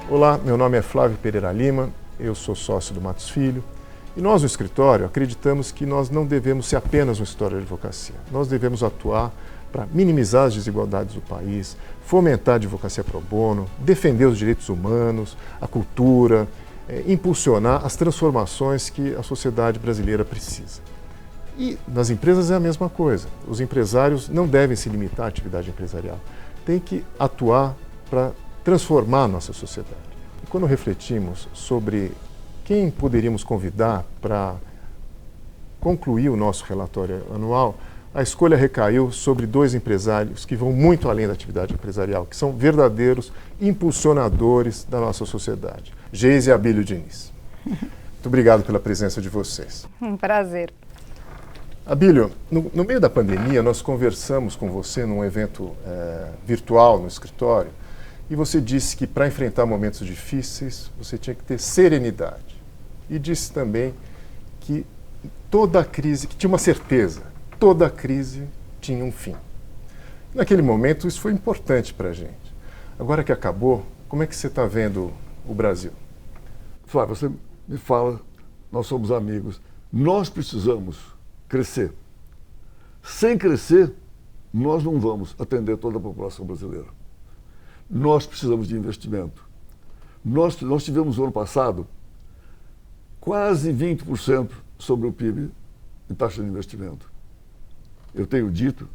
Olá, meu nome é Flávio Pereira Lima, eu sou sócio do Matos Filho e nós no escritório acreditamos que nós não devemos ser apenas um escritório de advocacia. Nós devemos atuar para minimizar as desigualdades do país, fomentar a advocacia pro bono, defender os direitos humanos, a cultura, impulsionar as transformações que a sociedade brasileira precisa. E nas empresas é a mesma coisa. Os empresários não devem se limitar à atividade empresarial. Tem que atuar para transformar a nossa sociedade. E quando refletimos sobre quem poderíamos convidar para concluir o nosso relatório anual, a escolha recaiu sobre dois empresários que vão muito além da atividade empresarial, que são verdadeiros impulsionadores da nossa sociedade. Geise e Abílio Diniz. Muito obrigado pela presença de vocês. Um prazer. Abílio, no meio da pandemia, nós conversamos com você num evento virtual no escritório e você disse que para enfrentar momentos difíceis você tinha que ter serenidade. E disse também que toda crise, que tinha uma certeza, toda crise tinha um fim. Naquele momento isso foi importante para a gente. Agora que acabou, como é que você está vendo o Brasil? Flávio, você me fala, nós somos amigos, nós precisamos crescer. Sem crescer, nós não vamos atender toda a população brasileira. Nós precisamos de investimento. Nós tivemos no ano passado quase 20% sobre o PIB em taxa de investimento. Eu tenho dito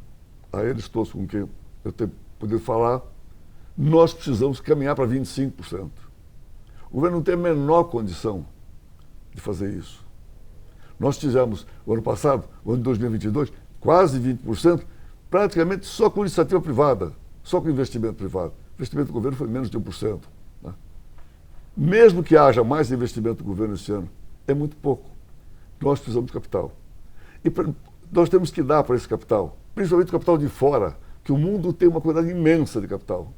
a eles todos com quem eu tenho podido falar, nós precisamos caminhar para 25%. O governo não tem a menor condição de fazer isso. Nós fizemos, o ano passado, o ano de 2022, quase 20%, praticamente só com iniciativa privada, só com investimento privado. O investimento do governo foi menos de 1%. Né? Mesmo que haja mais investimento do governo esse ano, é muito pouco. Nós precisamos de capital. E nós temos que dar para esse capital, principalmente o capital de fora, que o mundo tem uma quantidade imensa de capital.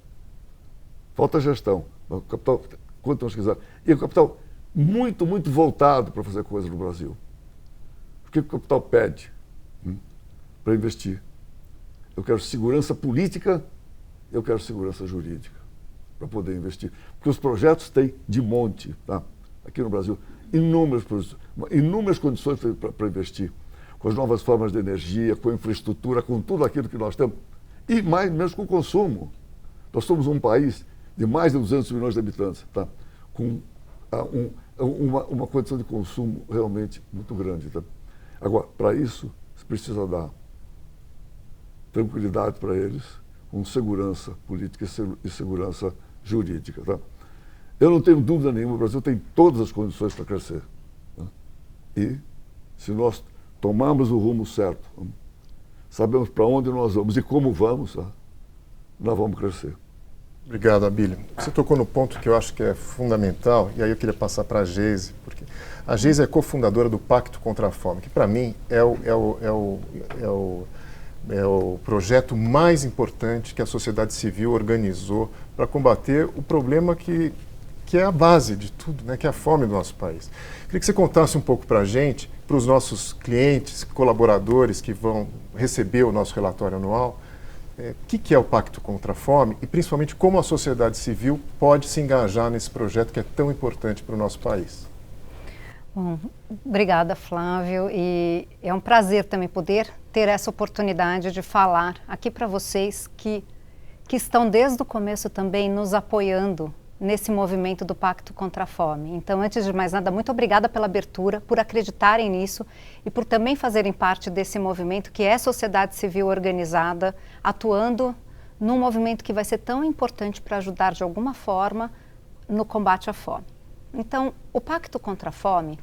Falta gestão. O capital, quanto nós quisermos. E o capital muito, muito voltado para fazer coisas no Brasil. O que o capital pede para investir? Eu quero segurança política, eu quero segurança jurídica para poder investir. Porque os projetos têm de monte, tá? Aqui no Brasil, inúmeras condições para investir. Com as novas formas de energia, com a infraestrutura, com tudo aquilo que nós temos. E mais ou menos com o consumo. Nós somos um país de mais de 200 milhões de habitantes, tá? Com uma condição de consumo realmente muito grande. Tá? Agora, para isso, você precisa dar tranquilidade para eles, com segurança política e segurança jurídica. Tá? Eu não tenho dúvida nenhuma, o Brasil tem todas as condições para crescer. Tá? E, se nós tomarmos o rumo certo, sabemos para onde nós vamos e como vamos, tá? Nós vamos crescer. Obrigado, Abílio. Você tocou no ponto que eu acho que é fundamental, e aí eu queria passar para a Geise, porque a Geise é cofundadora do Pacto contra a Fome, que para mim é o projeto mais importante que a sociedade civil organizou para combater o problema que é a base de tudo, né, que é a fome do nosso país. Queria que você contasse um pouco para a gente, para os nossos clientes, colaboradores que vão receber o nosso relatório anual, o que é o Pacto contra a Fome e, principalmente, como a sociedade civil pode se engajar nesse projeto que é tão importante para o nosso país. Bom, obrigada, Flávio, e é um prazer também poder ter essa oportunidade de falar aqui para vocês que estão desde o começo também nos apoiando nesse movimento do Pacto contra a Fome. Então, antes de mais nada, muito obrigada pela abertura, por acreditarem nisso e por também fazerem parte desse movimento que é a sociedade civil organizada, atuando num movimento que vai ser tão importante para ajudar de alguma forma no combate à fome. Então, o Pacto contra a Fome,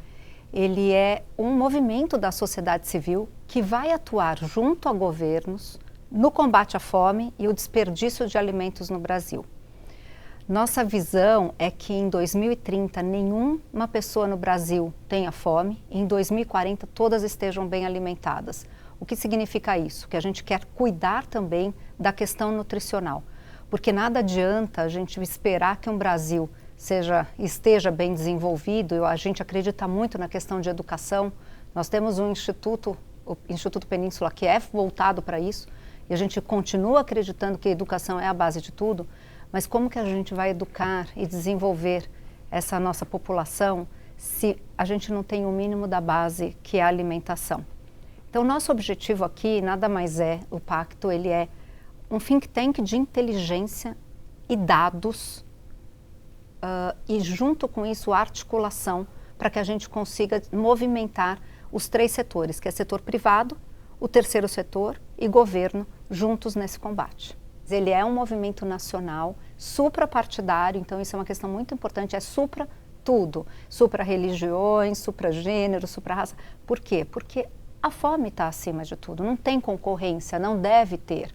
ele é um movimento da sociedade civil que vai atuar junto a governos no combate à fome e o desperdício de alimentos no Brasil. Nossa visão é que em 2030 nenhuma pessoa no Brasil tenha fome e em 2040 todas estejam bem alimentadas. O que significa isso? Que a gente quer cuidar também da questão nutricional, porque nada adianta a gente esperar que um Brasil esteja bem desenvolvido. A gente acredita muito na questão de educação. Nós temos um instituto, o Instituto Península, que é voltado para isso, e a gente continua acreditando que a educação é a base de tudo, mas como que a gente vai educar e desenvolver essa nossa população se a gente não tem o mínimo da base, que é a alimentação? Então, nosso objetivo aqui nada mais é, o Pacto, ele é um think tank de inteligência e dados e junto com isso a articulação para que a gente consiga movimentar os 3 setores, que é setor privado, o terceiro setor e governo juntos nesse combate. Ele é um movimento nacional, suprapartidário, então isso é uma questão muito importante, é supra tudo, supra-religiões, supra-gênero, supra-raça. Por quê? Porque a fome está acima de tudo, não tem concorrência, não deve ter.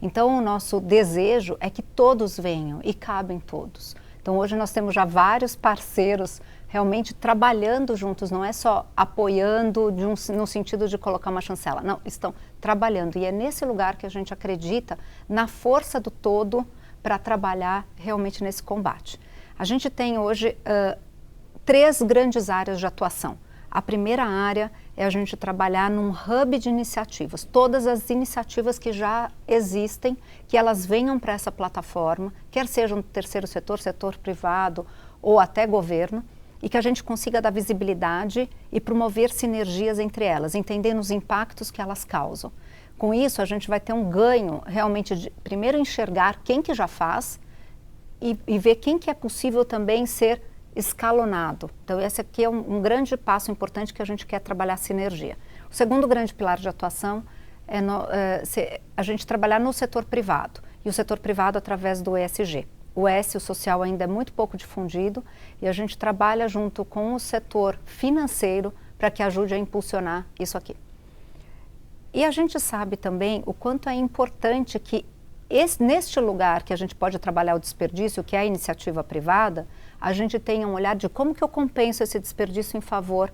Então o nosso desejo é que todos venham e cabem todos. Então hoje nós temos já vários parceiros realmente trabalhando juntos, não é só apoiando no sentido de colocar uma chancela, não, estão trabalhando. E é nesse lugar que a gente acredita na força do todo para trabalhar realmente nesse combate. A gente tem hoje 3 grandes áreas de atuação. A primeira área é a gente trabalhar num hub de iniciativas, todas as iniciativas que já existem, que elas venham para essa plataforma, quer seja no terceiro setor, setor privado ou até governo, e que a gente consiga dar visibilidade e promover sinergias entre elas, entendendo os impactos que elas causam. Com isso, a gente vai ter um ganho realmente de, primeiro, enxergar quem que já faz e ver quem que é possível também ser escalonado. Então, esse aqui é um grande passo importante que a gente quer trabalhar sinergia. O segundo grande pilar de atuação é a gente trabalhar no setor privado, e o setor privado através do ESG. O S, o social, ainda é muito pouco difundido, e a gente trabalha junto com o setor financeiro para que ajude a impulsionar isso aqui. E a gente sabe também o quanto é importante que neste lugar que a gente pode trabalhar o desperdício, que é a iniciativa privada, a gente tenha um olhar de como que eu compenso esse desperdício em favor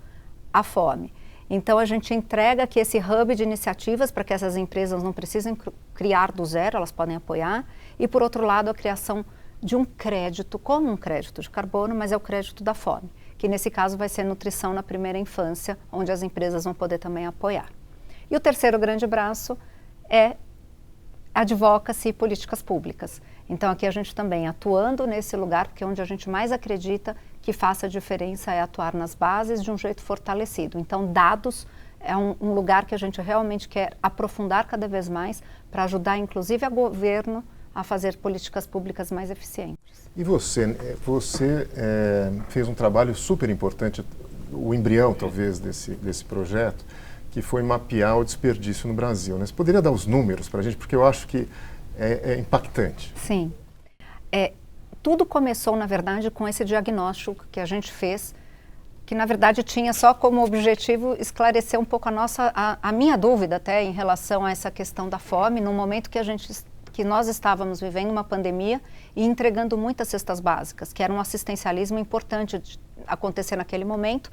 à fome. Então a gente entrega aqui esse hub de iniciativas para que essas empresas não precisem criar do zero, elas podem apoiar, e por outro lado a criação de um crédito, como um crédito de carbono, mas é o crédito da fome, que nesse caso vai ser nutrição na primeira infância, onde as empresas vão poder também apoiar. E o terceiro grande braço é advocacy e políticas públicas. Então aqui a gente também atuando nesse lugar, porque é onde a gente mais acredita que faça diferença é atuar nas bases de um jeito fortalecido. Então dados é um lugar que a gente realmente quer aprofundar cada vez mais para ajudar inclusive a governo a fazer políticas públicas mais eficientes. E você fez um trabalho super importante, o embrião talvez desse projeto, que foi mapear o desperdício no Brasil, né? Você poderia dar os números para a gente, porque eu acho que é impactante. Sim. Tudo começou, na verdade, com esse diagnóstico que a gente fez, que na verdade tinha só como objetivo esclarecer um pouco a minha dúvida até em relação a essa questão da fome, no momento que nós estávamos vivendo uma pandemia e entregando muitas cestas básicas, que era um assistencialismo importante de acontecer naquele momento,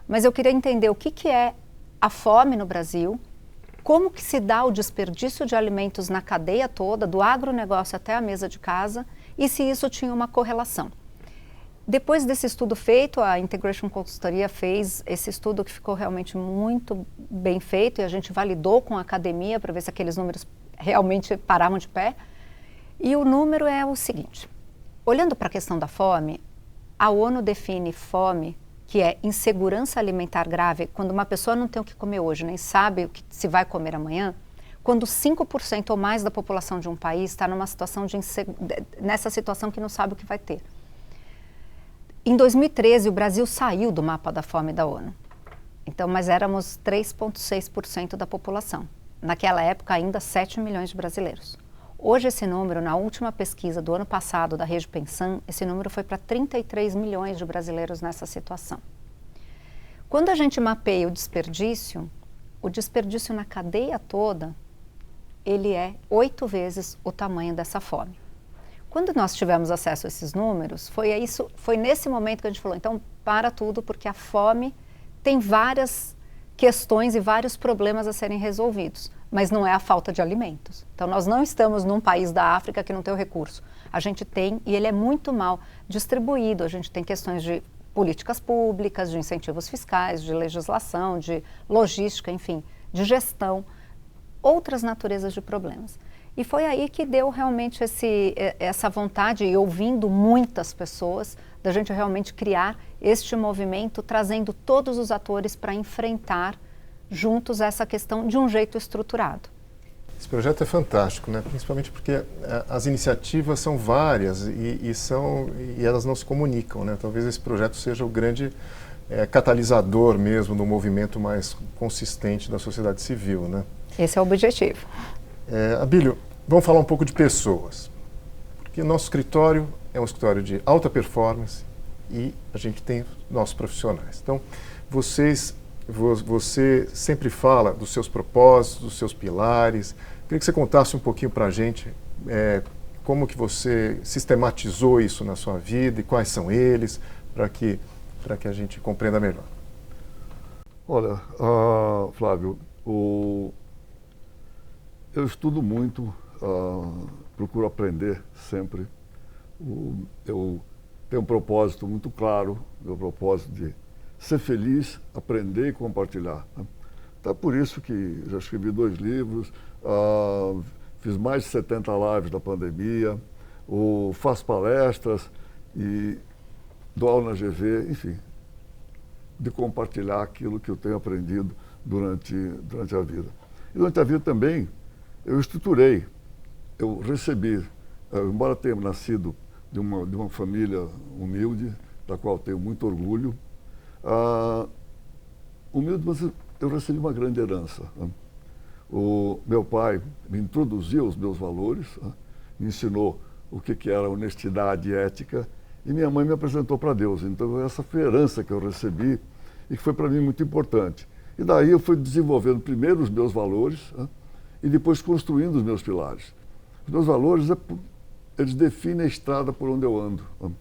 mas eu queria entender o que é a fome no Brasil, como que se dá o desperdício de alimentos na cadeia toda, do agronegócio até a mesa de casa, e se isso tinha uma correlação. Depois desse estudo feito, a Integration Consultoria fez esse estudo que ficou realmente muito bem feito, e a gente validou com a academia para ver se aqueles números realmente paravam de pé. E o número é o seguinte: olhando para a questão da fome, a ONU define fome, que é insegurança alimentar grave, quando uma pessoa não tem o que comer hoje, nem sabe se vai comer amanhã, quando 5% ou mais da população de um país está numa situação nessa situação que não sabe o que vai ter. Em 2013, o Brasil saiu do mapa da fome da ONU. Então, mas éramos 3,6% da população. Naquela época, ainda 7 milhões de brasileiros. Hoje, esse número, na última pesquisa do ano passado da Rede Pensan, esse número foi para 33 milhões de brasileiros nessa situação. Quando a gente mapeia o desperdício na cadeia toda, ele é 8 vezes o tamanho dessa fome. Quando nós tivemos acesso a esses números, foi nesse momento que a gente falou, então para tudo, porque a fome tem várias questões e vários problemas a serem resolvidos, mas não é a falta de alimentos. Então nós não estamos num país da África que não tem o recurso. A gente tem, e ele é muito mal distribuído. A gente tem questões de políticas públicas, de incentivos fiscais, de legislação, de logística, enfim, de gestão, outras naturezas de problemas. E foi aí que deu realmente essa vontade, e ouvindo muitas pessoas, da gente realmente criar este movimento, trazendo todos os atores para enfrentar juntos essa questão de um jeito estruturado. Esse projeto é fantástico, né? Principalmente porque as iniciativas são várias e elas não se comunicam, né? Talvez esse projeto seja o grande catalisador mesmo do movimento mais consistente da sociedade civil, né? Esse é o objetivo. Abílio, vamos falar um pouco de pessoas, porque o nosso escritório é um escritório de alta performance e a gente tem nossos profissionais. Então, você sempre fala dos seus propósitos, dos seus pilares. Queria que você contasse um pouquinho para a gente como que você sistematizou isso na sua vida e quais são eles, para que a gente compreenda melhor. Olha, Flávio, eu estudo muito, procuro aprender sempre. Eu tenho um propósito muito claro, meu propósito de ser feliz, aprender e compartilhar, né? Então é por isso que já escrevi 2 livros, fiz mais de 70 lives na pandemia, faço palestras e dou aula na GV, enfim, de compartilhar aquilo que eu tenho aprendido durante a vida. E durante a vida também, eu estruturei, eu recebi, embora tenha nascido de uma família humilde, da qual tenho muito orgulho, humilde, mas eu recebi uma grande herança, né? O meu pai me introduziu os meus valores, né? Me ensinou o que era honestidade e ética, e minha mãe me apresentou para Deus. Então essa foi a herança que eu recebi e que foi para mim muito importante. E daí eu fui desenvolvendo primeiro os meus valores, né? E depois construindo os meus pilares. Os meus valores, eles definem a estrada por onde eu ando, né?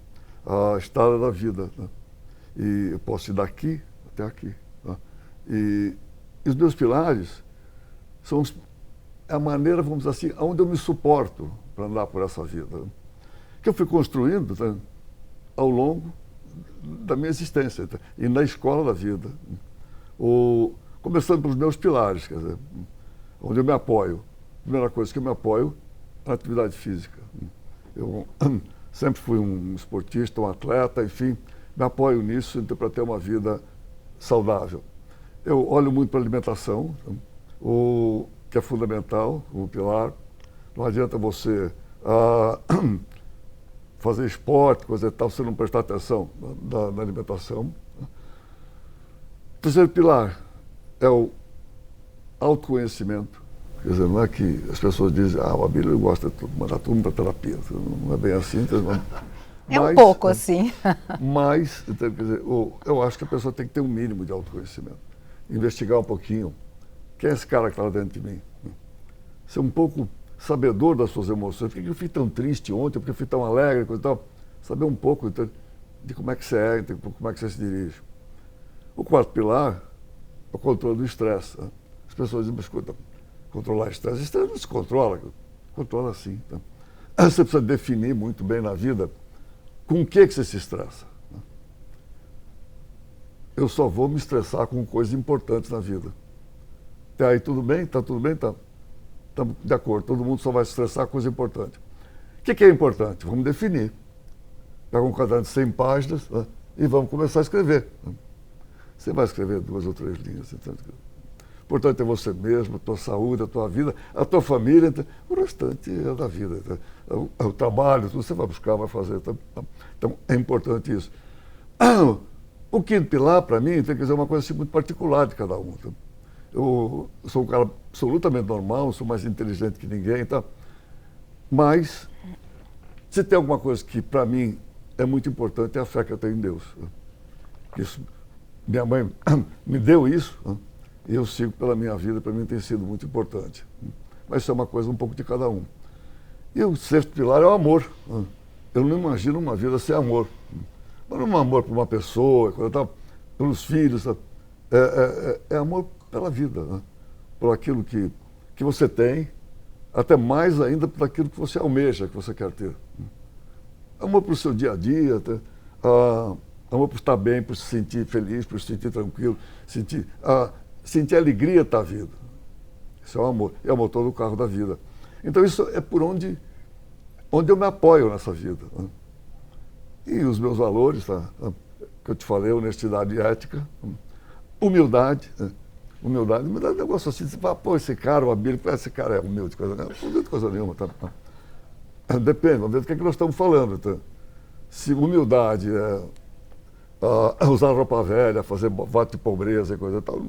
A estrada da vida, né? E eu posso ir daqui até aqui, né? E os meus pilares são a maneira, vamos dizer assim, onde eu me suporto para andar por essa vida, né? Que eu fui construindo, né, ao longo da minha existência, tá? E na escola da vida. Começando pelos meus pilares, quer dizer, onde eu me apoio. A primeira coisa que eu me apoio é a atividade física. Eu sempre fui um esportista, um atleta, enfim, me apoio nisso então, para ter uma vida saudável. Eu olho muito para a alimentação, que é fundamental, um pilar. Não adianta você fazer esporte, coisa e tal, você não prestar atenção na alimentação. O terceiro pilar é o autoconhecimento. Quer dizer, não é que as pessoas dizem, o Abílio gosta de mandar todo mundo para terapia. Não é bem assim. É um pouco assim. Mas, então, quer dizer, eu acho que a pessoa tem que ter um mínimo de autoconhecimento. Investigar um pouquinho quem é esse cara que está lá dentro de mim. Ser um pouco sabedor das suas emoções. Por que eu fui tão triste ontem? Por que eu fui tão alegre? Coisa e tal. Saber um pouco então, de como é que você é, de como é que você se dirige. O quarto pilar é o controle do estresse. Né? As pessoas dizem, escuta, controlar estresse. O estresse não se controla, controla sim. Tá? Você precisa definir muito bem na vida com o que você se estressa. Né? Eu só vou me estressar com coisas importantes na vida. Até aí tudo bem? Está tudo bem? Tá. Estamos de acordo, todo mundo só vai se estressar com coisa importante. O que é importante? Vamos definir. Pega um caderno de 100 páginas, né, e vamos começar a escrever. Né? Você vai escrever 2 ou 3 linhas. Então, importante é você mesmo, a tua saúde, a tua vida, a tua família. Então, o restante é da vida. Então, o trabalho, tudo você vai buscar, vai fazer. Então, é importante isso. O quinto pilar, para mim, tem que ser uma coisa assim, muito particular de cada um. Então, eu sou um cara absolutamente normal, sou mais inteligente que ninguém, tá? Mas, se tem alguma coisa que, para mim, é muito importante, é a fé que eu tenho em Deus. Isso, minha mãe me deu isso, né? E eu sigo pela minha vida, para mim tem sido muito importante. Mas isso é uma coisa um pouco de cada um. E o sexto pilar é o amor. Né? Eu não imagino uma vida sem amor. Mas não é um amor por uma pessoa, pelos filhos, é amor pela vida, né? Por aquilo que você tem, até mais ainda por aquilo que você almeja, que você quer ter. Amor para o seu dia a dia, amor por estar bem, por se sentir feliz, por se sentir tranquilo, sentir alegria da vida. Isso é o amor. E é o motor do carro da vida. Então isso é por onde eu me apoio nessa vida. Né? E os meus valores, tá? Que eu te falei, honestidade e ética, humildade. Né? Humildade é um negócio assim, você fala, pô, esse cara, o Abílio, esse cara é humilde, coisa nenhuma. Não humilde coisa nenhuma, tá? Depende, vamos ver do que nós estamos falando. Tá? Se humildade é usar roupa velha, fazer voto de pobreza e coisa e tal,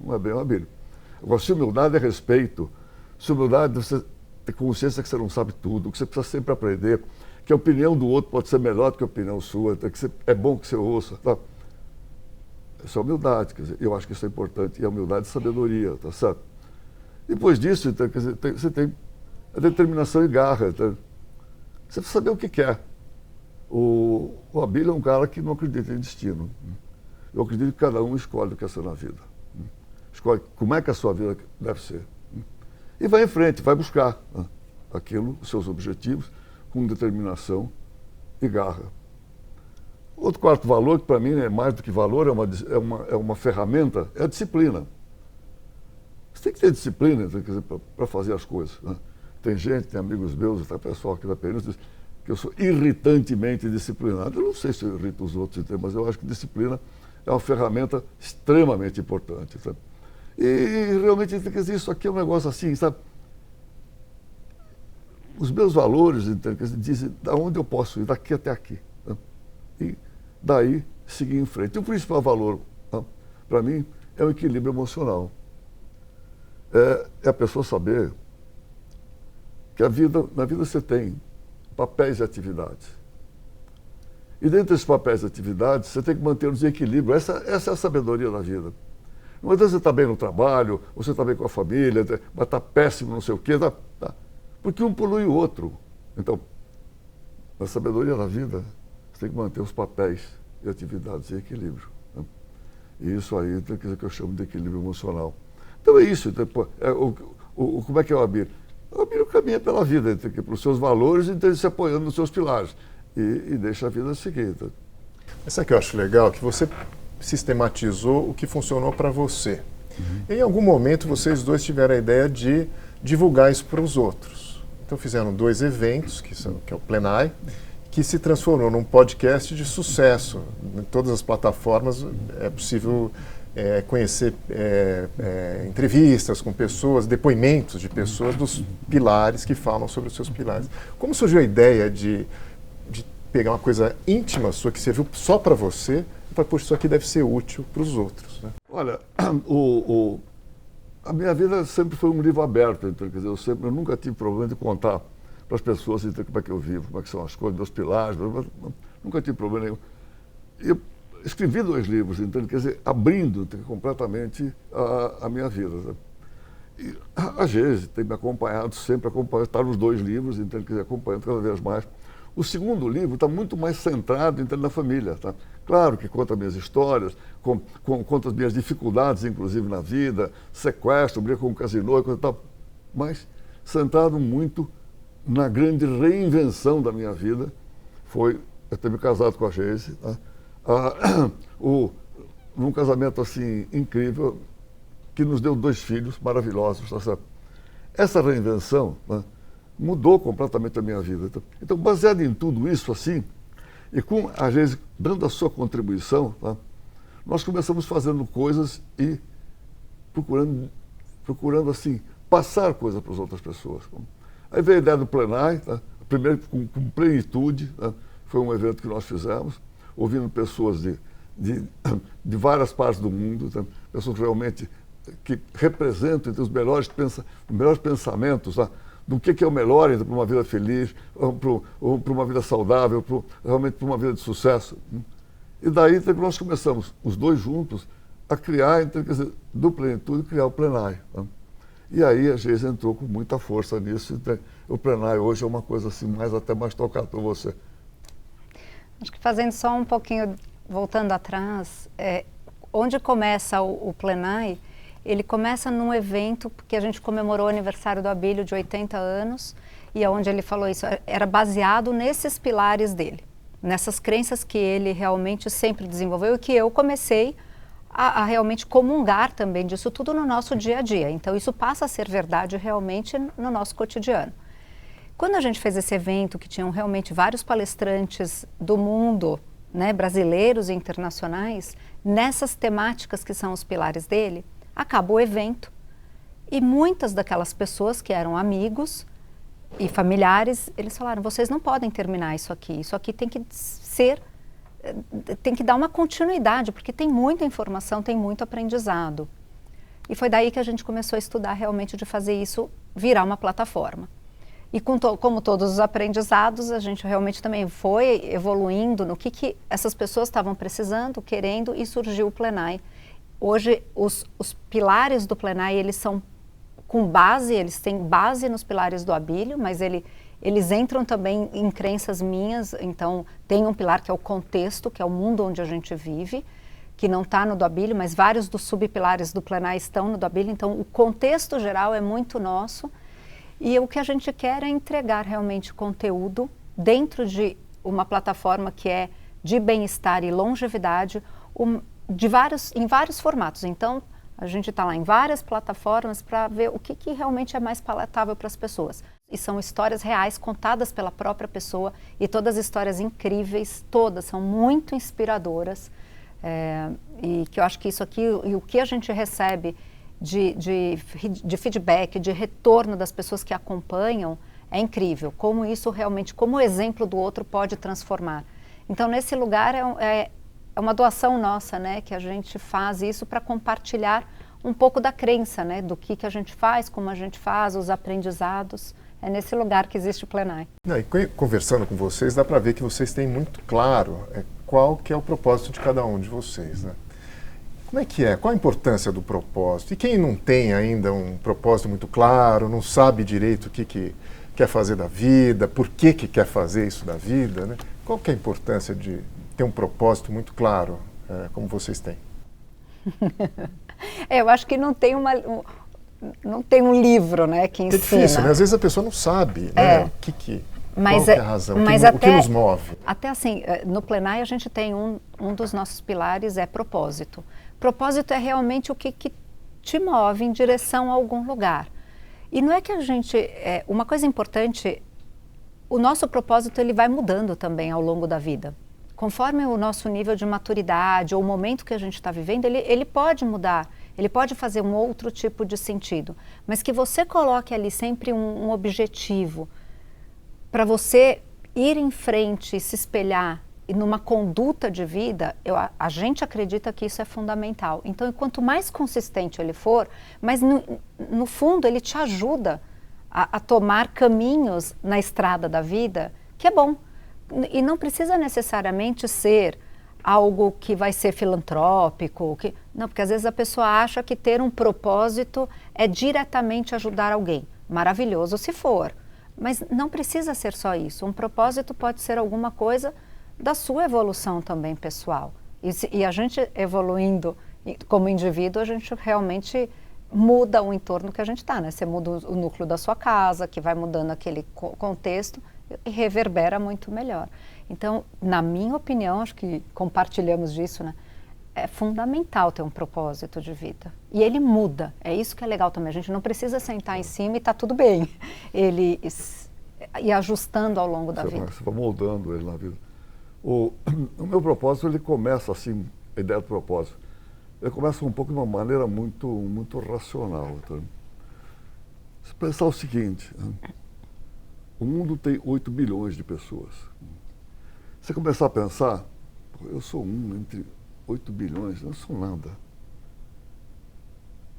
não é bem o Abílio. Agora, se humildade é respeito, se humildade é você ter consciência que você não sabe tudo, que você precisa sempre aprender, que a opinião do outro pode ser melhor do que a opinião sua, que é bom que você ouça. Tá? Isso é humildade, quer dizer, eu acho que isso é importante, e a humildade é sabedoria, tá certo? Depois disso, então, quer dizer, você tem a determinação e garra, tá? Você precisa saber o que quer. O Abílio é um cara que não acredita em destino. Eu acredito que cada um escolhe o que quer ser na vida. Escolhe como é que a sua vida deve ser. E vai em frente, vai buscar aquilo, os seus objetivos, com determinação e garra. Outro quarto valor, que para mim é mais do que valor, é uma ferramenta, é a disciplina. Você tem que ter disciplina para fazer as coisas. Né? Tem gente, tem amigos meus, tem pessoal aqui da Península, que eu sou irritantemente disciplinado. Eu não sei se eu irrito os outros, mas eu acho que disciplina é uma ferramenta extremamente importante. Sabe? E realmente, quer dizer, isso aqui é um negócio assim, sabe? Os meus valores dizem de onde eu posso ir, daqui até aqui. Né? E daí seguir em frente. E o principal valor, né, para mim, é o equilíbrio emocional. É a pessoa saber que na vida você tem papéis e atividades. E dentro desses papéis e atividades, você tem que manter-los em equilíbrio. Essa é a sabedoria da vida. Não adianta você estar bem no trabalho, ou você está bem com a família, mas está péssimo, não sei o quê. Tá. Porque um polui o outro. Então, na sabedoria da vida, você tem que manter os papéis e atividades em equilíbrio. Né? E isso aí é o que eu chamo de equilíbrio emocional. Então é isso. Então, como é que é o Abílio? O Abílio caminha pela vida, pelos seus valores, então ele se apoiando nos seus pilares. E deixa a vida seguir. Tá? Mas sabe o que eu acho legal? Que você sistematizou o que funcionou para você. Em algum momento, vocês dois tiveram a ideia de divulgar isso para os outros. Então fizeram 2 eventos, que é o Plenai, que se transformou num podcast de sucesso. Em todas as plataformas é possível conhecer entrevistas com pessoas, depoimentos de pessoas dos pilares que falam sobre os seus pilares. Como surgiu a ideia de pegar uma coisa íntima sua, que serviu só para você, e falar, poxa, isso aqui deve ser útil para os outros? Né? Olha, a minha vida sempre foi um livro aberto, então, quer dizer, eu nunca tive problema de contar para as pessoas então, como é que eu vivo, como é que são as coisas, meus pilares, nunca tive problema nenhum. Eu escrevi 2 livros, então, quer dizer, abrindo completamente a minha vida. Sabe? E a Geise tem me acompanhado, sempre está nos 2 livros, então, quer dizer, acompanhando cada vez mais. O segundo livro está muito mais centrado então, na família. Tá? Claro que conta minhas histórias, conta as minhas dificuldades, inclusive na vida, sequestro, briga com o casino e coisa e tal, mas centrado muito na grande reinvenção da minha vida, foi eu ter me casado com a Geise, tá? Num casamento assim incrível, que nos deu 2 filhos maravilhosos. Tá certo? Essa reinvenção, né, mudou completamente a minha vida. Então, baseado em tudo isso assim, e com a Geise dando a sua contribuição, tá, nós começamos fazendo coisas e procurando assim, passar coisas para as outras pessoas. Aí veio a ideia do Plenai, tá, primeiro com plenitude, tá, foi um evento que nós fizemos, ouvindo pessoas de várias partes do mundo, tá, pessoas realmente que representam então, os melhores pensamentos, tá, do que é o melhor para uma vida feliz, para uma vida saudável, realmente para uma vida de sucesso. E daí nós começamos, os 2 juntos, a criar, então, quer dizer, do Plenitude, criar o Plenai. Né? E aí a Geise entrou com muita força nisso. Então, o Plenai hoje é uma coisa assim, até mais tocada por você. Acho que fazendo só um pouquinho, voltando atrás, onde começa o Plenai, ele começa num evento que a gente comemorou o aniversário do Abílio de 80 anos, e onde ele falou isso, era baseado nesses pilares dele, nessas crenças que ele realmente sempre desenvolveu e que eu comecei a realmente comungar também disso tudo no nosso dia a dia. Então isso passa a ser verdade realmente no nosso cotidiano. Quando a gente fez esse evento, que tinham realmente vários palestrantes do mundo, né, brasileiros e internacionais, nessas temáticas que são os pilares dele, acabou o evento e muitas daquelas pessoas que eram amigos e familiares, eles falaram, vocês não podem terminar isso aqui tem que ser, tem que dar uma continuidade, porque tem muita informação, tem muito aprendizado. E foi daí que a gente começou a estudar realmente de fazer isso virar uma plataforma. E como todos os aprendizados, a gente realmente também foi evoluindo no que essas pessoas estavam precisando, querendo, e surgiu o Plenai. Hoje, os pilares do Plenai, eles são com base, eles têm base nos pilares do Abílio, mas eles entram também em crenças minhas. Então, tem um pilar que é o contexto, que é o mundo onde a gente vive, que não está no do Abílio, mas vários dos subpilares do Plenai estão no do Abílio. Então, o contexto geral é muito nosso. E o que a gente quer é entregar realmente conteúdo dentro de uma plataforma que é de bem-estar e longevidade, em vários formatos. Então, a gente está lá em várias plataformas para ver o que realmente é mais palatável para as pessoas. E são histórias reais contadas pela própria pessoa e todas histórias incríveis, todas são muito inspiradoras. E que eu acho que isso aqui, e o que a gente recebe de feedback, de retorno das pessoas que acompanham, é incrível. Como isso realmente, como o exemplo do outro pode transformar. Então, nesse lugar é uma doação nossa, né, que a gente faz isso para compartilhar um pouco da crença, né, do que a gente faz, como a gente faz, os aprendizados. É nesse lugar que existe o Plenai. E conversando com vocês, dá para ver que vocês têm muito claro qual que é o propósito de cada um de vocês, né? Como é que é? Qual a importância do propósito? E quem não tem ainda um propósito muito claro, não sabe direito o que quer fazer da vida, por que quer fazer isso da vida, né? Qual que é a importância de ter um propósito muito claro, como vocês têm? Eu acho que não tem não tem um livro, né, que ensina. É difícil, né? Às vezes a pessoa não sabe, né? Qual que é a razão, o que nos move. Até assim, no Plenai a gente tem um dos nossos pilares é propósito. Propósito é realmente o que te move em direção a algum lugar. E não é que a gente... uma coisa importante, o nosso propósito ele vai mudando também ao longo da vida. Conforme o nosso nível de maturidade ou o momento que a gente está vivendo, ele pode mudar, ele pode fazer um outro tipo de sentido. Mas que você coloque ali sempre um objetivo para você ir em frente e se espelhar e numa conduta de vida, a gente acredita que isso é fundamental. Então, quanto mais consistente ele for, mas no fundo ele te ajuda a tomar caminhos na estrada da vida, que é bom. E não precisa necessariamente ser algo que vai ser filantrópico. Não, porque às vezes a pessoa acha que ter um propósito é diretamente ajudar alguém. Maravilhoso se for. Mas não precisa ser só isso. Um propósito pode ser alguma coisa da sua evolução também pessoal. E a gente evoluindo como indivíduo, a gente realmente muda o entorno que a gente está, né? Você muda o núcleo da sua casa, que vai mudando aquele contexto e reverbera muito melhor. Então, na minha opinião, acho que compartilhamos disso, né? É fundamental ter um propósito de vida. E ele muda. É isso que é legal também. A gente não precisa sentar em cima e tá tudo bem. Ele ir ajustando ao longo da vida. Você vai moldando ele na vida. O meu propósito, ele começa assim, a ideia do propósito. Ele começa um pouco de uma maneira muito racional. Tá? Se pensar o seguinte, o mundo tem 8 bilhões de pessoas. Você começar a pensar, eu sou entre 8 bilhões, não sou nada.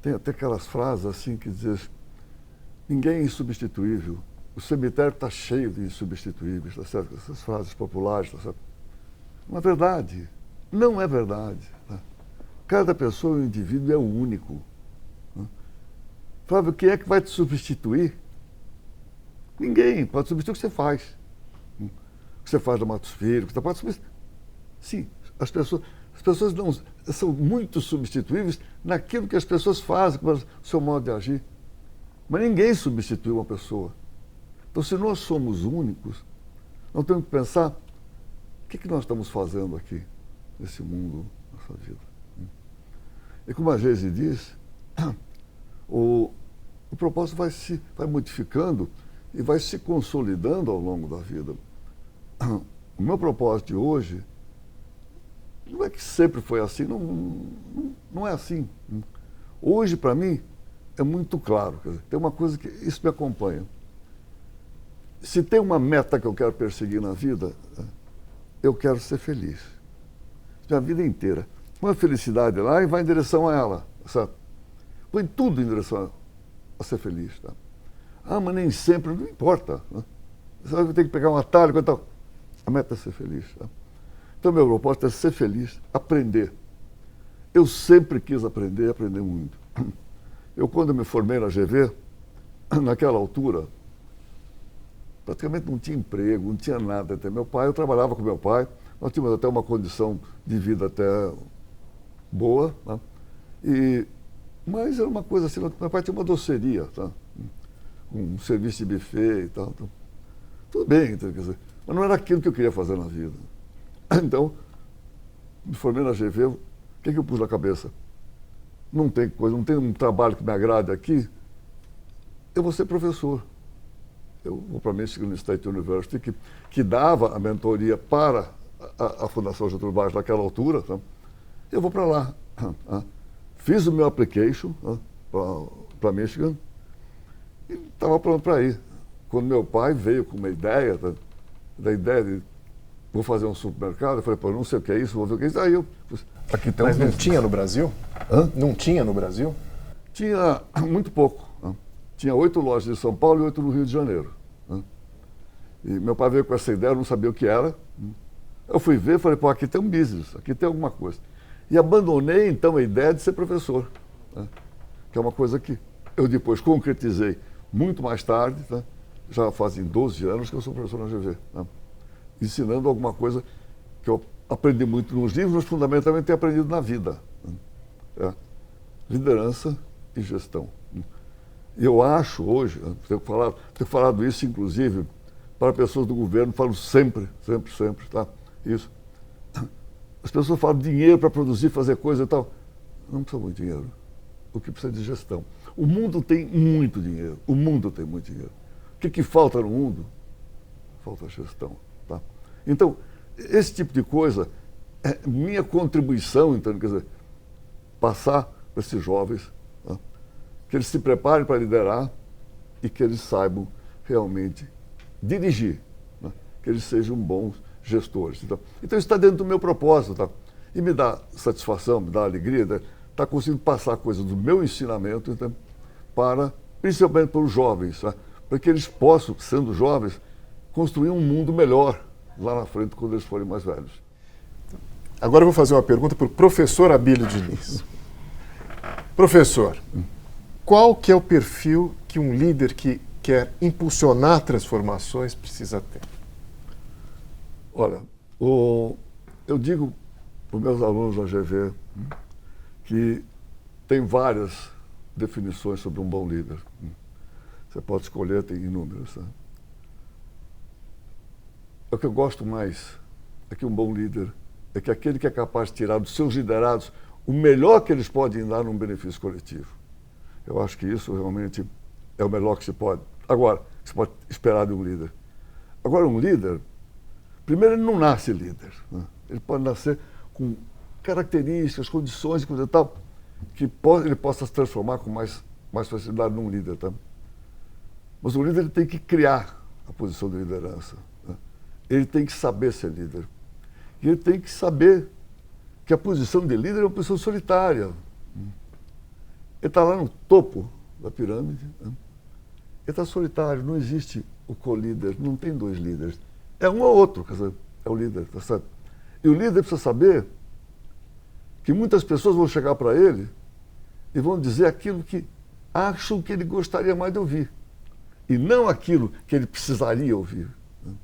Tem até aquelas frases assim que dizem, ninguém é insubstituível, o cemitério está cheio de insubstituíveis, tá certo? Essas frases populares, tá certo? Não é verdade, não é verdade. Tá? Cada pessoa, um indivíduo, é único. Tá? Flávio, quem é que vai te substituir? Ninguém pode substituir o que você faz. O que você faz da Matos Filho, que você pode substituir. Sim, as pessoas não são muito substituíveis naquilo que as pessoas fazem, com o seu modo de agir. Mas ninguém substitui uma pessoa. Então, se nós somos únicos, nós temos que pensar o que nós estamos fazendo aqui, nesse mundo, nessa vida. E como a Geise diz, o propósito vai modificando e vai se consolidando ao longo da vida. O meu propósito de hoje não é que sempre foi assim, não é assim. Hoje, para mim, é muito claro. Quer dizer, tem uma coisa que isso me acompanha. Se tem uma meta que eu quero perseguir na vida, eu quero ser feliz. Minha vida inteira. Põe a felicidade lá e vai em direção a ela. Sabe? Põe tudo em direção a ser feliz. Tá? Ah, mas nem sempre, não importa. Né? Você vai ter que pegar um atalho. Então, a meta é ser feliz. Tá? Então, meu propósito é ser feliz, aprender. Eu sempre quis aprender muito. Quando me formei na GV, naquela altura, praticamente não tinha emprego, não tinha nada. Até eu trabalhava com meu pai, nós tínhamos até uma condição de vida até boa, né? Mas era uma coisa assim, meu pai tinha uma doceria, tá? Um serviço de buffet e tal. Então, tudo bem, então, quer dizer, mas não era aquilo que eu queria fazer na vida. Então, me formei na GV, o que eu pus na cabeça? Não tem um trabalho que me agrade aqui, eu vou ser professor. Eu vou para Michigan State University, que dava a mentoria para a Fundação Getúlio Vargas naquela altura. Tá? Eu vou para lá. Fiz o meu application para Michigan e estava pronto para ir. Quando meu pai veio com uma ideia, da ideia de vou fazer um supermercado, eu falei, pô, não sei o que é isso, vou ver o que é isso. Aí aqui tem Mas não tinha no Brasil? Hã? Não tinha no Brasil? Tinha muito pouco. Tinha 8 lojas em São Paulo e 8 no Rio de Janeiro. E meu pai veio com essa ideia, eu não sabia o que era. Eu fui ver e falei, pô, aqui tem um business, aqui tem alguma coisa. E abandonei, então, a ideia de ser professor, que é uma coisa que eu depois concretizei muito mais tarde, já fazem 12 anos que eu sou professor na GV, ensinando alguma coisa que eu aprendi muito nos livros, mas fundamentalmente tenho aprendido na vida. Liderança e gestão. E eu acho hoje, tenho falado isso inclusive para pessoas do governo, falo sempre, tá? Isso. As pessoas falam dinheiro para produzir, fazer coisa e tal. Não precisa muito dinheiro. O que precisa é de gestão. O mundo tem muito dinheiro. O mundo tem muito dinheiro. O que falta no mundo? Falta gestão. Tá? Então, esse tipo de coisa é minha contribuição, então, quer dizer, passar para esses jovens, que eles se preparem para liderar e que eles saibam realmente dirigir, que eles sejam bons gestores. Então isso está dentro do meu propósito. Tá? E me dá satisfação, me dá alegria, estar conseguindo passar coisas do meu ensinamento, então, principalmente para os jovens, para que eles possam, sendo jovens, construir um mundo melhor lá na frente, quando eles forem mais velhos. Agora eu vou fazer uma pergunta para o professor Abílio Diniz. Professor, qual que é o perfil que um líder que quer impulsionar transformações precisa ter? Olha, eu digo para os meus alunos da GV que tem várias definições sobre um bom líder. Você pode escolher, tem inúmeras. Né? O que eu gosto mais é que um bom líder é que aquele que é capaz de tirar dos seus liderados o melhor que eles podem dar num benefício coletivo. Eu acho que isso realmente é o melhor que se pode. Agora, que se pode esperar de um líder. Agora, um líder, primeiro, ele não nasce líder. Né? Ele pode nascer com características, condições, coisa e tal, que ele possa se transformar com mais facilidade num líder. Tá? Mas o líder ele tem que criar a posição de liderança. Né? Ele tem que saber ser líder. E ele tem que saber que a posição de líder é uma posição solitária. Ele está lá no topo da pirâmide. Né? Ele está solitário, não existe o co-líder, não tem dois líderes. É um ou outro, quer dizer, é o líder, tá certo? E o líder precisa saber que muitas pessoas vão chegar para ele e vão dizer aquilo que acham que ele gostaria mais de ouvir. E não aquilo que ele precisaria ouvir. Né?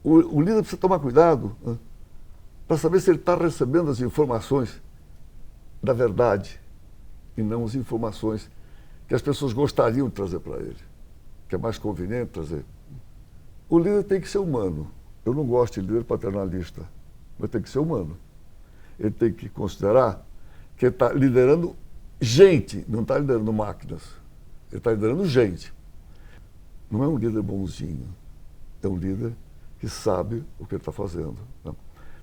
O líder precisa tomar cuidado, né, para saber se ele está recebendo as informações da verdade e não as informações que as pessoas gostariam de trazer para ele, que é mais conveniente trazer. O líder tem que ser humano. Eu não gosto de líder paternalista, mas tem que ser humano. Ele tem que considerar que ele está liderando gente, não está liderando máquinas. Ele está liderando gente. Não é um líder bonzinho, é um líder que sabe o que ele está fazendo. Né?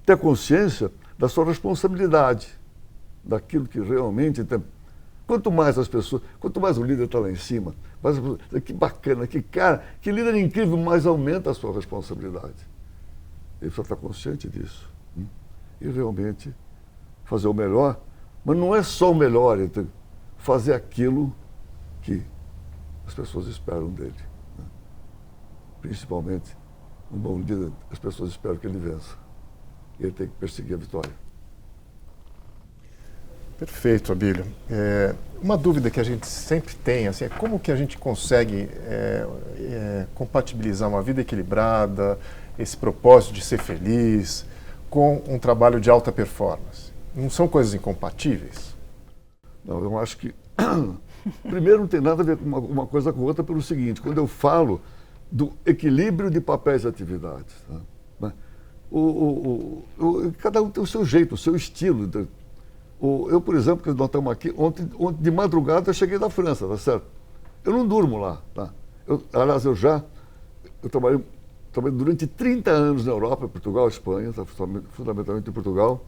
Ter consciência da sua responsabilidade, daquilo que realmente tem. Quanto mais as pessoas, quanto mais o líder está lá em cima, mais as pessoas, que bacana, que cara, que líder incrível, mais aumenta a sua responsabilidade. Ele precisa estar consciente disso. E realmente fazer o melhor, mas não é só o melhor, é fazer aquilo que as pessoas esperam dele. Né? Principalmente, um bom líder, as pessoas esperam que ele vença. E ele tem que perseguir a vitória. Perfeito, Abílio. Uma dúvida que a gente sempre tem, assim, é como que a gente consegue compatibilizar uma vida equilibrada, esse propósito de ser feliz, com um trabalho de alta performance? Não são coisas incompatíveis? Não, eu acho que, primeiro, não tem nada a ver com uma coisa com outra pelo seguinte, quando eu falo do equilíbrio de papéis e atividades, tá? Cada um tem o seu jeito, o seu estilo. Eu, por exemplo, que nós estamos aqui, ontem de madrugada eu cheguei da França, tá certo? Eu não durmo lá, tá? Aliás, eu trabalhei durante 30 anos na Europa, Portugal, Espanha, tá? Fundamentalmente em Portugal.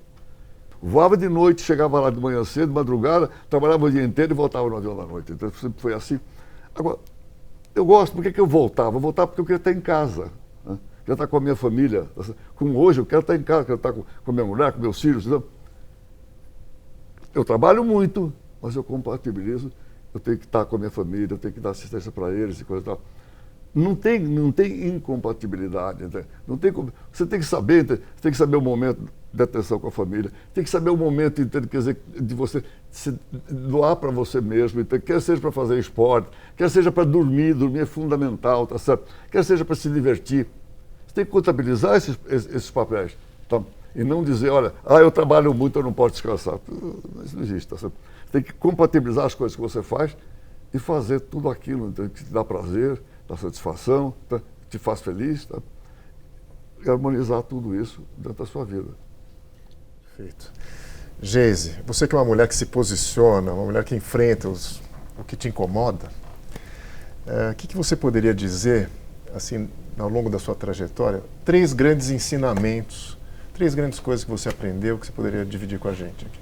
Voava de noite, chegava lá de manhã cedo, de madrugada, trabalhava o dia inteiro e voltava no avião da noite. Então sempre foi assim. Agora, eu gosto, por que eu voltava? Eu voltava porque eu queria estar em casa. Né? Queria estar com a minha família. Como hoje, eu quero estar em casa, quero estar com a minha mulher, com meus filhos. Então, eu trabalho muito, mas eu compatibilizo. Eu tenho que estar com a minha família, eu tenho que dar assistência para eles e coisa e tal. Não tem incompatibilidade. Não tem, você tem que saber o momento de atenção com a família, tem que saber o momento, quer dizer, de você se doar para você mesmo, quer seja para fazer esporte, quer seja para dormir é fundamental, tá certo? Quer seja para se divertir. Você tem que contabilizar esses papéis, tá? E não dizer, olha, eu trabalho muito, eu não posso descansar. Isso não existe, tá certo? Você tem que compatibilizar as coisas que você faz e fazer tudo aquilo que te dá prazer, dá satisfação, tá? Te faz feliz, tá? E harmonizar tudo isso dentro da sua vida. Perfeito. Geise, você que é uma mulher que se posiciona, uma mulher que enfrenta o que te incomoda, o que você poderia dizer, assim, ao longo da sua trajetória, 3 grandes ensinamentos, 3 grandes coisas que você aprendeu que você poderia dividir com a gente aqui?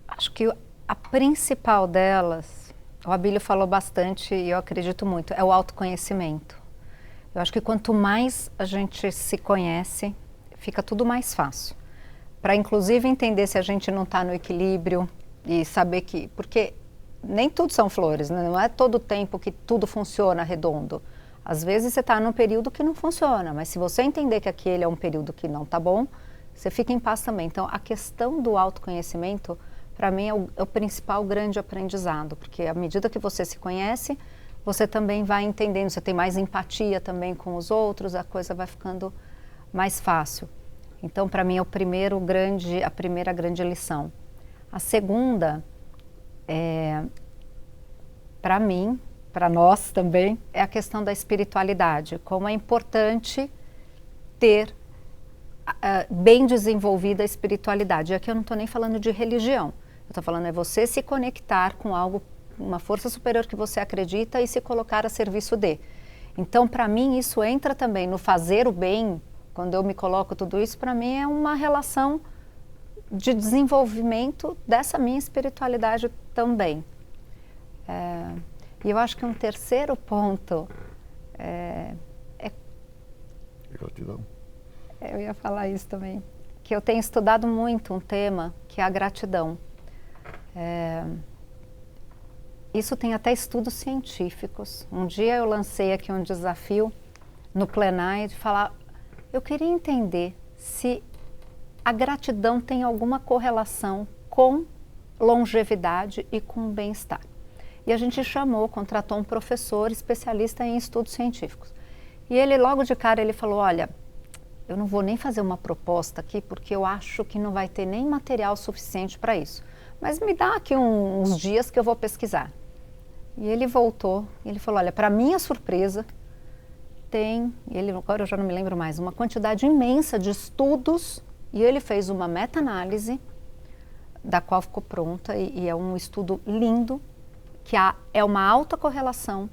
Acho que a principal delas, o Abílio falou bastante e eu acredito muito, é o autoconhecimento. Eu acho que quanto mais a gente se conhece, fica tudo mais fácil. Para inclusive entender se a gente não está no equilíbrio e saber que... Porque nem tudo são flores, né? Não é todo o tempo que tudo funciona redondo. Às vezes você está num período que não funciona, mas se você entender que aquele é um período que não está bom, você fica em paz também. Então, a questão do autoconhecimento, para mim, é o principal grande aprendizado, porque à medida que você se conhece, você também vai entendendo, você tem mais empatia também com os outros, a coisa vai ficando mais fácil. Então, para mim, é a primeira grande lição. A segunda, para mim, para nós também, é a questão da espiritualidade. Como é importante ter bem desenvolvida a espiritualidade. E aqui eu não estou nem falando de religião. Eu estou falando você se conectar com algo, uma força superior que você acredita e se colocar a serviço de. Então, para mim, isso entra também no fazer o bem. Quando eu me coloco tudo isso, para mim é uma relação de desenvolvimento dessa minha espiritualidade também. E eu acho que um terceiro ponto é... Gratidão. Eu ia falar isso também. Que eu tenho estudado muito um tema que é a gratidão. Isso tem até estudos científicos. Um dia eu lancei aqui um desafio no plenário de falar... Eu queria entender se a gratidão tem alguma correlação com longevidade e com bem-estar. E a gente contratou um professor especialista em estudos científicos. E ele, logo de cara, ele falou, olha, eu não vou nem fazer uma proposta aqui, porque eu acho que não vai ter nem material suficiente para isso. Mas me dá aqui uns dias que eu vou pesquisar. E ele voltou, e ele falou, olha, para minha surpresa, agora eu já não me lembro mais, uma quantidade imensa de estudos, e ele fez uma meta-análise da qual ficou pronta e é um estudo lindo, que é uma alta correlação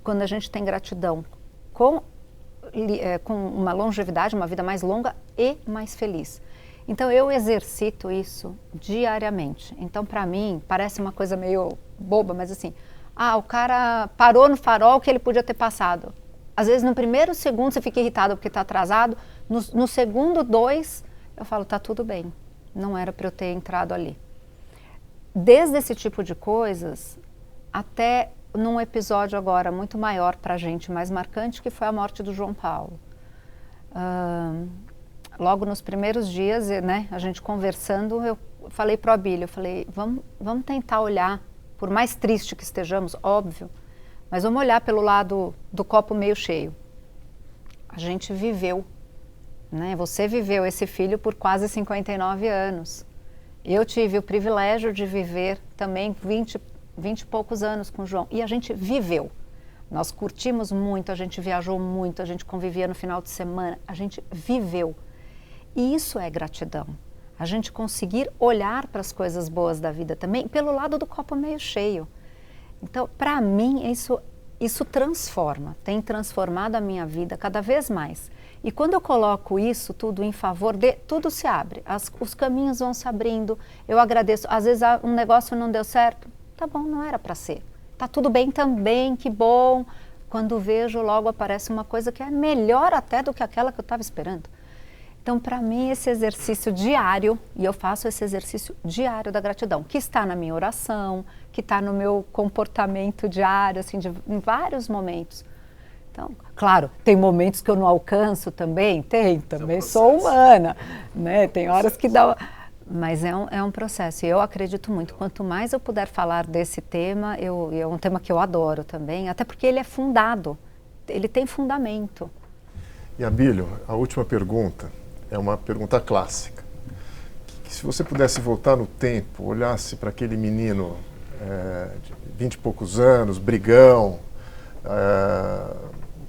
quando a gente tem gratidão com uma longevidade, uma vida mais longa e mais feliz. Então eu exercito isso diariamente. Então para mim parece uma coisa meio boba, mas assim, o cara parou no farol que ele podia ter passado. Às vezes no primeiro segundo você fica irritado porque está atrasado, no segundo 2 eu falo, tá tudo bem, não era para eu ter entrado ali. Desde esse tipo de coisas até num episódio agora muito maior para a gente, mais marcante, que foi a morte do João Paulo. Logo nos primeiros dias, né, a gente conversando, eu falei para o Abílio, eu falei, vamos tentar olhar, por mais triste que estejamos, óbvio, mas vamos olhar pelo lado do copo meio cheio. A gente viveu, né? Você viveu esse filho por quase 59 anos. Eu tive o privilégio de viver também 20 e poucos anos com o João. E a gente viveu. Nós curtimos muito, a gente viajou muito, a gente convivia no final de semana, a gente viveu. E isso é gratidão. A gente conseguir olhar para as coisas boas da vida também pelo lado do copo meio cheio. Então, para mim, isso transforma, tem transformado a minha vida cada vez mais. E quando eu coloco isso tudo em favor de, tudo se abre, os caminhos vão se abrindo, eu agradeço. Às vezes um negócio não deu certo, tá bom, não era para ser. Tá tudo bem também, que bom. Quando vejo, logo aparece uma coisa que é melhor até do que aquela que eu estava esperando. Então, para mim, esse exercício diário, e eu faço esse exercício diário da gratidão, que está na minha oração, que está no meu comportamento diário, assim, em vários momentos. Então, claro, tem momentos que eu não alcanço também, também sou humana, né? Tem horas que dá... Mas é um processo, e eu acredito muito, quanto mais eu puder falar desse tema, é um tema que eu adoro também, até porque ele é fundado, ele tem fundamento. E Abílio, a última pergunta é uma pergunta clássica. Que se você pudesse voltar no tempo, olhasse para aquele menino de 20 e poucos anos, brigão,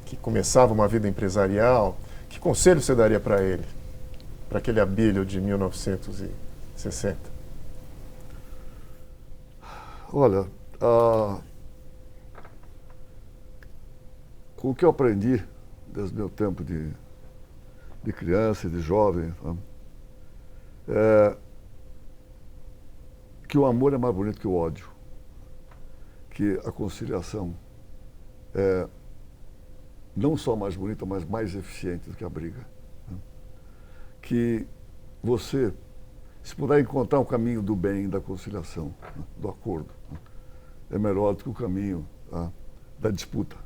que começava uma vida empresarial, que conselho você daria para ele? Para aquele Abílio de 1960? Olha, com o que eu aprendi desde o meu tempo de criança e de jovem, que o amor é mais bonito que o ódio, que a conciliação é não só mais bonita, mas mais eficiente do que a briga. Que você, se puder encontrar o caminho do bem, da conciliação, do acordo, é melhor do que o caminho da disputa,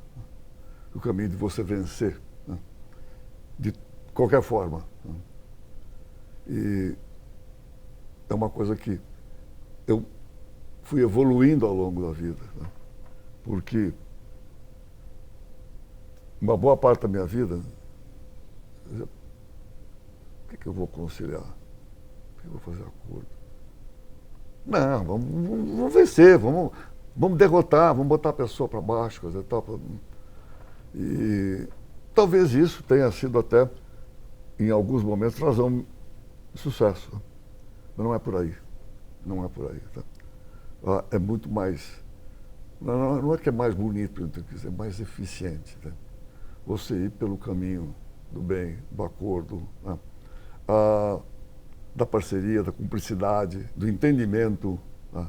o caminho de você vencer, de qualquer forma. E é uma coisa que eu fui evoluindo ao longo da vida, porque uma boa parte da minha vida, o que eu vou conciliar? O que eu vou fazer acordo? Não, vamos vencer, vamos derrotar, vamos botar a pessoa para baixo, coisa e tal. E talvez isso tenha sido até, em alguns momentos, razão de sucesso. Mas não é por aí. Não é por aí. Tá? É muito mais... Não é que é mais bonito, é mais eficiente. Tá? Você ir pelo caminho do bem, do acordo, né? Da parceria, da cumplicidade, do entendimento. Né?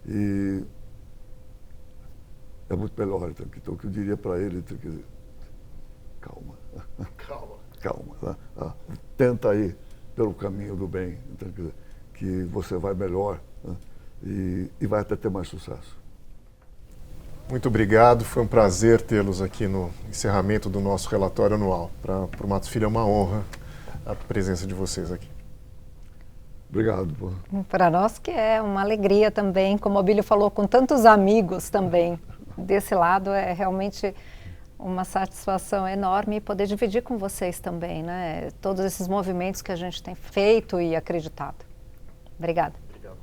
E é muito melhor. Então, o que eu diria para ele, calma. Calma. Tá? Tenta ir pelo caminho do bem, então, que você vai melhor, né? E vai até ter mais sucesso. Muito obrigado, foi um prazer tê-los aqui no encerramento do nosso relatório anual. Para o Matos Filho é uma honra a presença de vocês aqui. Obrigado. Para nós que é uma alegria também, como o Abílio falou, com tantos amigos também. Desse lado é realmente uma satisfação enorme poder dividir com vocês também, né? Todos esses movimentos que a gente tem feito e acreditado. Obrigada. Obrigado.